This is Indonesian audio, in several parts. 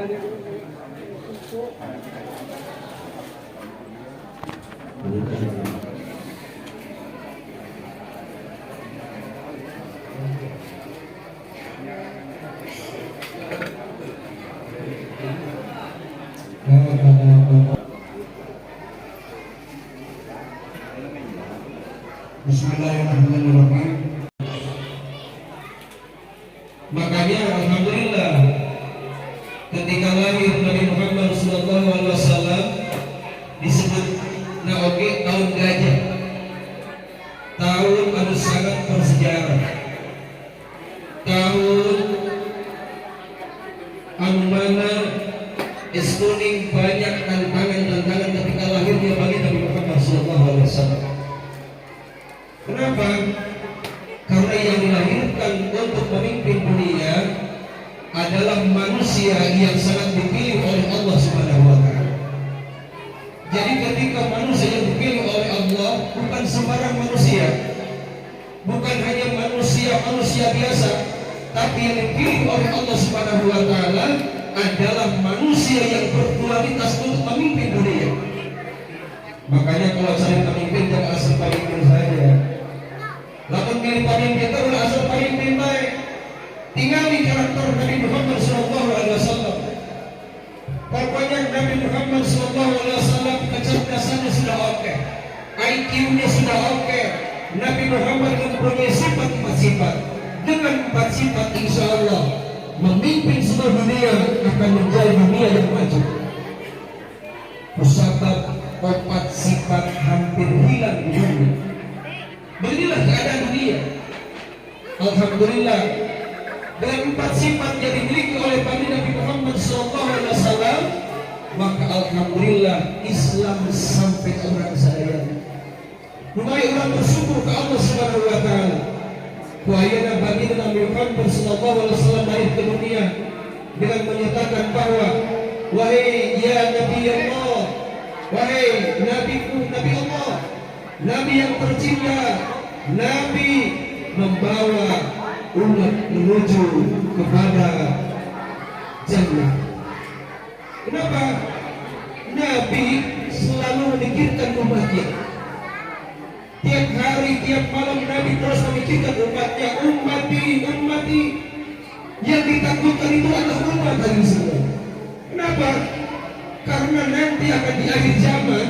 Bismillahirrahmanirrahim. Makanya alhamdulillah ketika lahir Nabi Muhammad SAW disebut naoge tahun gajah, tahun anu sangat bersejarah, tahun anu mana eskuning banyak tantangan ketika lahirnya bagi Nabi Muhammad SAW. Kenapa? Karena yang dilahirkan untuk memimpin dunia adalah manusia yang sangat dipilih oleh Allah Subhanahu wa Ta'ala. Jadi ketika manusia yang dipilih oleh Allah bukan sembarang manusia, bukan hanya manusia biasa, tapi yang dipilih oleh Allah Subhanahu wa Ta'ala adalah manusia yang berkualitas untuk memimpin dunia. Makanya kalau cari pemimpin jangan asal pemimpin saja. Lalu pilih pemimpin itu adalah asal pemimpin baik. Tinggali karakter Nabi Muhammad SAW. Pokoknya Nabi Muhammad SAW kecerdasannya sudah oke, IQ-nya sudah oke. Nabi Muhammad mempunyai empat sifat. Dengan 4 sifat insya Allah memimpin seluruh dunia akan menjadi dunia yang maju. Musabab 4 sifat hampir hilang di dunia. Beginilah keadaan dunia. Alhamdulillah dengan 4 sifat yang dimiliki oleh Nabi Muhammad SAW, maka alhamdulillah Islam sampai orang saya. Mulai orang bersyukur ke Allah Subhanahu wa Ta'ala. Kuayana bagi Nabi Muhammad SAW lahir ke dunia dengan menyatakan bahwa wahai ya Nabi Allah, wahai Nabiku, Nabi Allah, Nabi yang tercinta, Nabi membawa umat menuju kepada jannah. Kenapa? Nabi selalu memikirkan umatnya. Tiap hari, tiap malam Nabi terus memikirkan umatnya. Ummati. Yang ditakutkan itu adalah umat tadi semua. Kenapa? Karena nanti akan di akhir zaman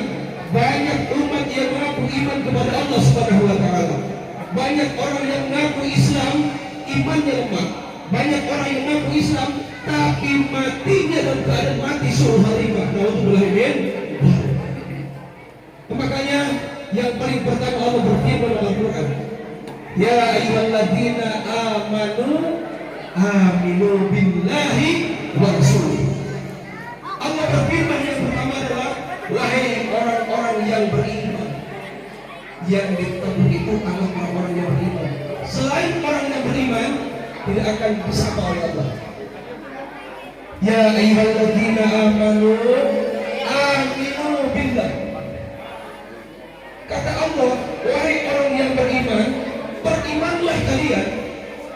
banyak umat yang mengaku iman kepada Allah Subhanahu wa Ta'ala. Banyak orang yang mengaku Islam, imannya lemah. Banyak orang yang mengaku Islam, tapi matinya dalam keadaan mati suruh harimah. Nauzubillah. Makanya yang paling pertama Allah berfirman dalam Al-Quran, ya ayyuhalladzina amanu aminu billahi wa rasulih. Allah berfirman yang pertama adalah wahai orang-orang yang beriman. Yang ditemu itu adalah orang-orang yang beriman. Selain orang yang beriman tidak akan disapa oleh Allah. Ya ayyuhalladzina amanu aminu billah. Kata Allah, wahai orang yang beriman, berimanlah kalian.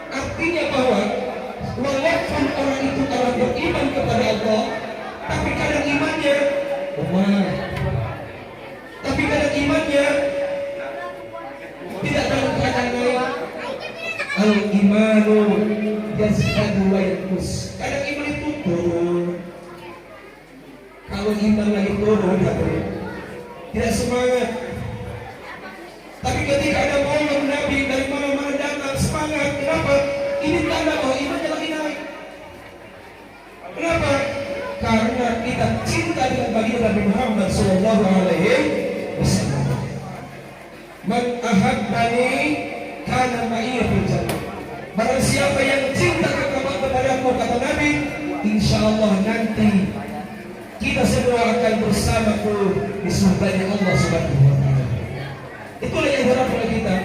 Artinya bahwa walaupun orang itu telah beriman kepada Allah, tapi kadang imannya lemah, tapi kadang imannya tidak dalam keadaan baik. Al-imanu yazhadu wa yanqus. Kadang iman itu turun. Kalau iman lagi turun, tidak semangat. Tapi ketika ada maulid Nabi dari mana-mana datang semangat. Kenapa? Ini tanda bahwa imannya lagi naik. Kenapa? Karena kita cinta dengan baginda Nabi Muhammad Sallallahu Alaihi Wasallam. Man ahabbani kana ma'iya fil jannah. Barang siapa yang cinta kepadaku, kata Nabi, insya Allah nanti kita semua akan bersamaku di surganya Allah Subhanahu wa Ta'ala. Itulah yang diharapkan oleh kita.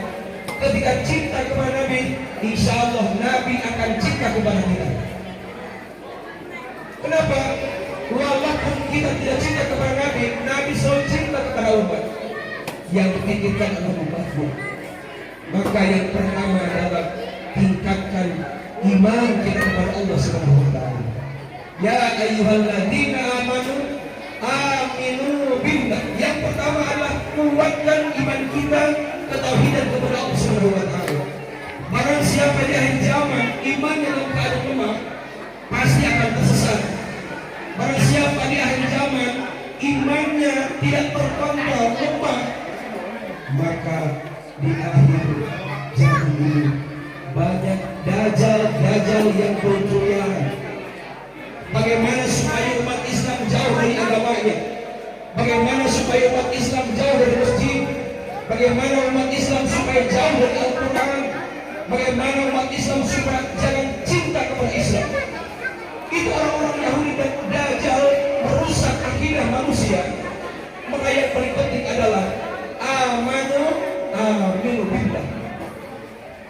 Ketika cinta kepada Nabi, insya Allah Nabi akan cinta kepada kita. Kenapa? Walaupun kita tidak cinta kepada Nabi, Nabi selalu cinta kepada umat. Yang dipikirkan adalah umatmu. Maka yang pertama adalah tingkatkan iman kita kepada Allah Subhanahu wa Ta'ala. Ya ayyuhalladzina amanu aminu billah. Yang pertama adalah kuatkan iman kita ketauhidan kepada Allah Subhanahu wa taala. Barang siapa di akhir zaman imannya dalam keadaan lemah, pasti akan tersesat. Barang siapa di akhir zaman imannya tidak terkontrol, lemah, maka di akhir zaman ini banyak dajjal yang berkeliaran. Bagaimana supaya umat Islam jauh dari agamanya? Bagaimana supaya umat Islam jauh dari masjid? Bagaimana umat Islam supaya jauh dari Al-Quran? Bagaimana umat Islam supaya jangan cinta kepada Islam? Itu orang-orang Yahudi dan dajjal merusak akidah manusia. Maka yang paling penting adalah aminu billah.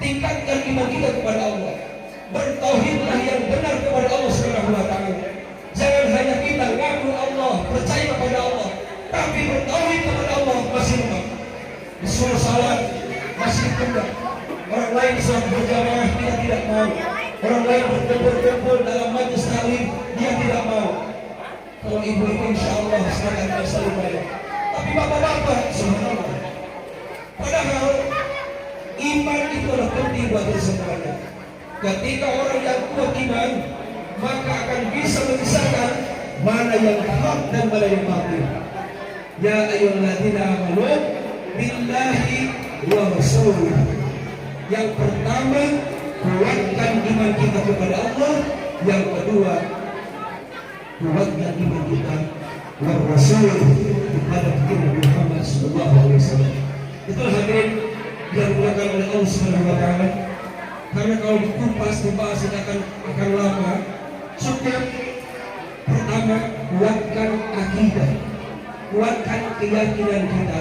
Tingkatkan iman kita kepada Allah. Bertauhidlah yang benar kepada Allah Subhanahu wa taala. Jangan hanya kita ngaku Allah, percaya kepada Allah, tapi bertauhid kepada Allah masih lemah. Disuruh salat masih rendah. Orang lain sholat berjamaah dia tidak mau. Orang lain berkumpul dalam majlis taklim dia tidak mau. Kalau ibu-ibu insyaallah sekarang akan selalu banyak. Tapi bapak-bapak subhanallah. Padahal iman itu adalah penting buat kita semuanya. Ketika orang yang kuat iman, maka akan bisa memisahkan mana yang hak dan mana yang batil. Ya ayyuhalladzina amanu billahi wa rasulih. Yang pertama, kuatkan iman kita kepada Allah. Yang kedua, kuatkan iman kita wa rasul kepada Nabi Muhammad sallallahu alaihi wasallam. Itulah hadirin yang dimuliakan oleh Allah Subhanahu wa taala. Karena kalau dikupas dibahas akan lama. Cukup pertama, kuatkan akidah, kuatkan keyakinan kita,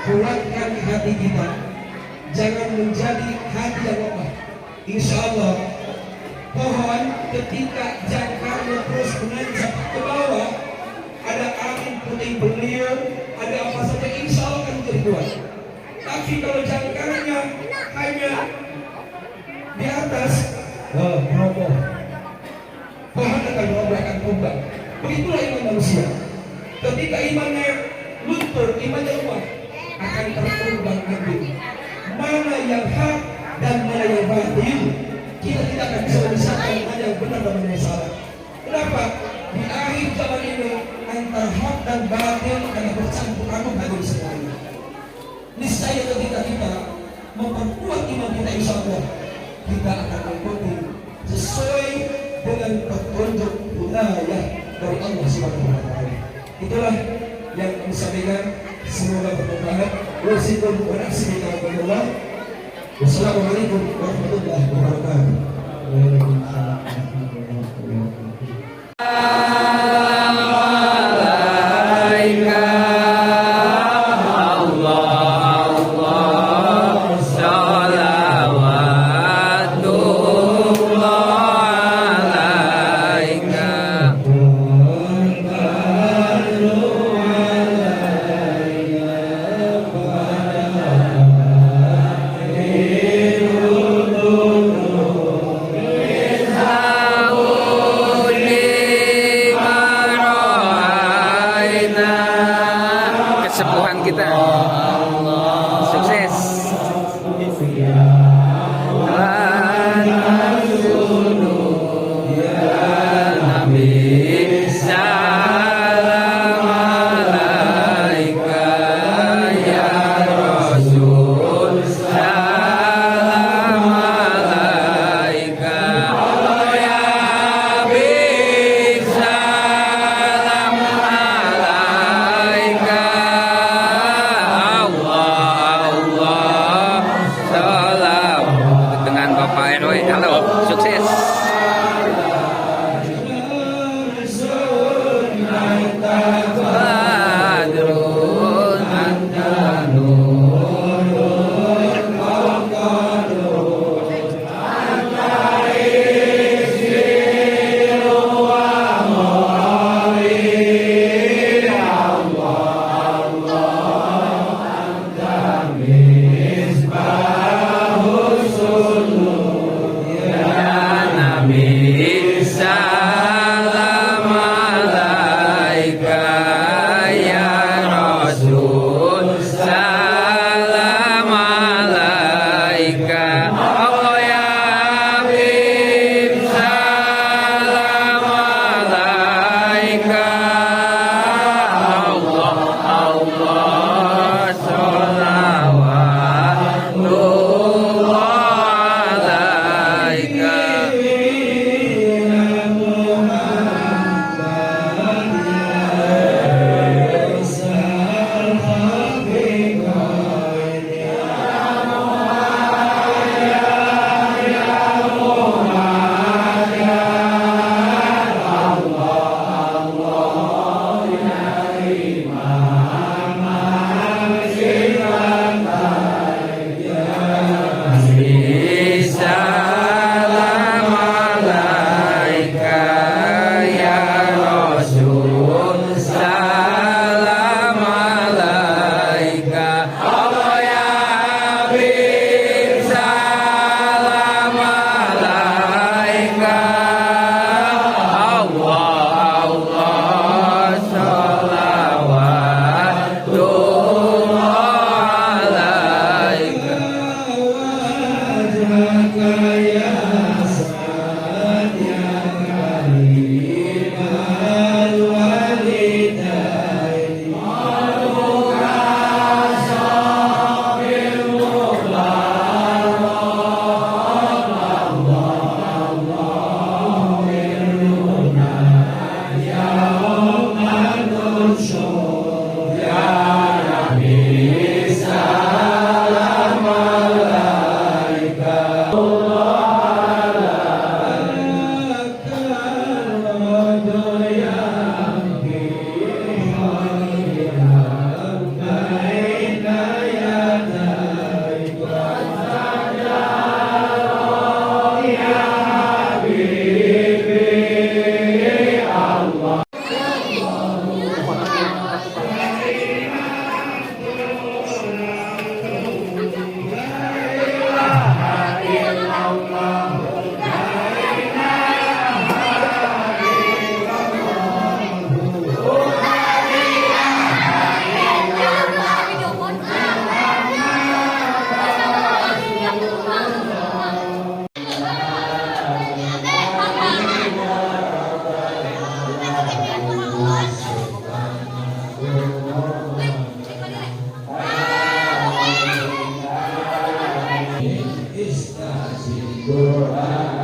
kuatkan hati kita. Jangan menjadi hati yang lemah. Insya Allah pohon ketika jangkarnya terus menanjak ke bawah, ada angin puting beliung, ada apa saja, insya Allah akan menjadi kuat. Tapi kalau jangkarnya hanya di atas, roboh. Pohon akan roboh, akan tumbang. Begitulah iman manusia. Ketika imannya luntur, imannya lemah, akan tertumbang ambing. Mana yang hak dan mana yang batil, kita tidak akan bisa memisahkan mana yang benar dan mana yang salah. Kenapa? Di akhir zaman ini antara hak dan batil akan bercampur aduk hadir semuanya. Niscaya ketika kita memperkuat iman kita, insya Allah kita akan mengikuti sesuai dengan petunjuk wilayah dari Allah Subhanahu wa taala. Itulah yang kami sampaikan. Semoga bermanfaat. Wassalamualaikum warahmatullahi wabarakatuh. Kesembuhan kita. Sukses. Halo, sukses. Doa